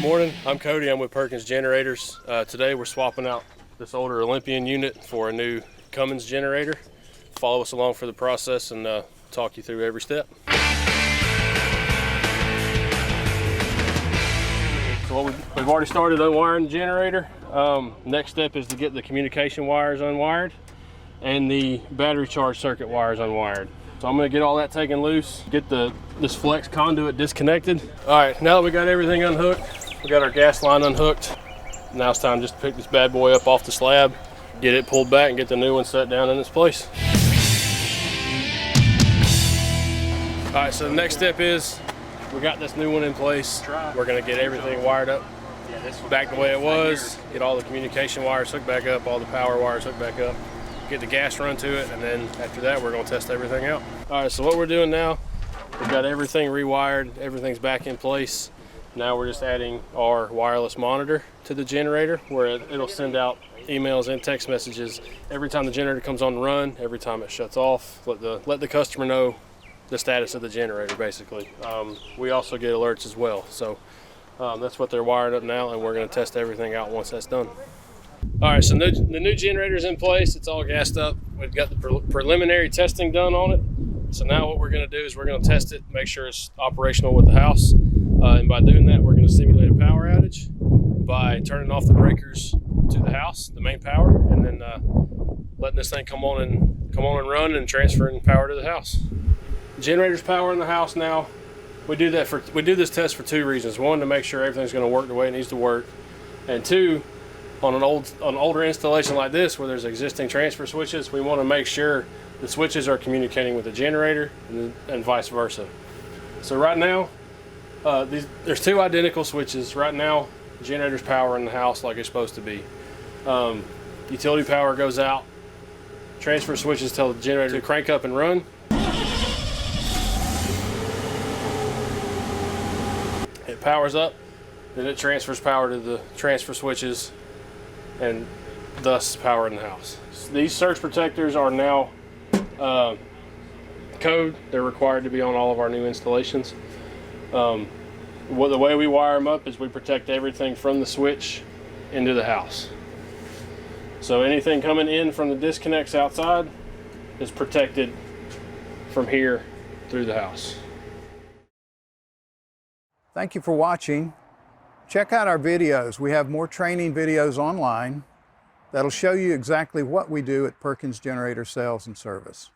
Morning, I'm Cody. I'm with Perkins Generators. Today we're swapping out this older Olympian unit for a new Cummins generator. Follow us along for the process and talk you through every step. So we've already started unwiring the generator. Next step is to get the communication wires unwired and the battery charge circuit wires unwired. So I'm gonna get all that taken loose, get this flex conduit disconnected. All right, now that we got everything unhooked, we got our gas line unhooked. Now it's time just to pick this bad boy up off the slab, get it pulled back and get the new one set down in its place. All right, so the next step is we got this new one in place. We're gonna get everything wired up back the way it was, get all the communication wires hooked back up, all the power wires hooked back up, get the gas run to it, and then after that we're gonna test everything out. All right, so what we're doing now, we've got everything rewired, everything's back in place. Now we're just adding our wireless monitor to the generator where it'll send out emails and text messages every time the generator comes on run, every time it shuts off, let the customer know the status of the generator basically. We also get alerts as well. So that's what they're wired up now, and we're gonna test everything out once that's done. All right, so the new generator's in place, it's all gassed up. We've got the preliminary testing done on it. So now what we're gonna do is we're gonna test it, make sure it's operational with the house. And by doing that, we're gonna simulate a power outage by turning off the breakers to the house, the main power, and then letting this thing come on and run and transferring power to the house. The generator's power in the house now. We do this test for two reasons. One, to make sure everything's gonna work the way it needs to work. And two, on an older installation like this where there's existing transfer switches, we wanna make sure the switches are communicating with the generator and vice versa. So right now, there's two identical switches. Right now, the generator's power in the house like it's supposed to be. Utility power goes out. Transfer switches tell the generator to crank up and run. It powers up, then it transfers power to the transfer switches and thus power in the house. So these surge protectors are now code. They're required to be on all of our new installations. The way we wire them up is we protect everything from the switch into the house. So anything coming in from the disconnects outside is protected from here through the house. Thank you for watching. Check out our videos. We have more training videos online that'll show you exactly what we do at Perkins Generator Sales and Service.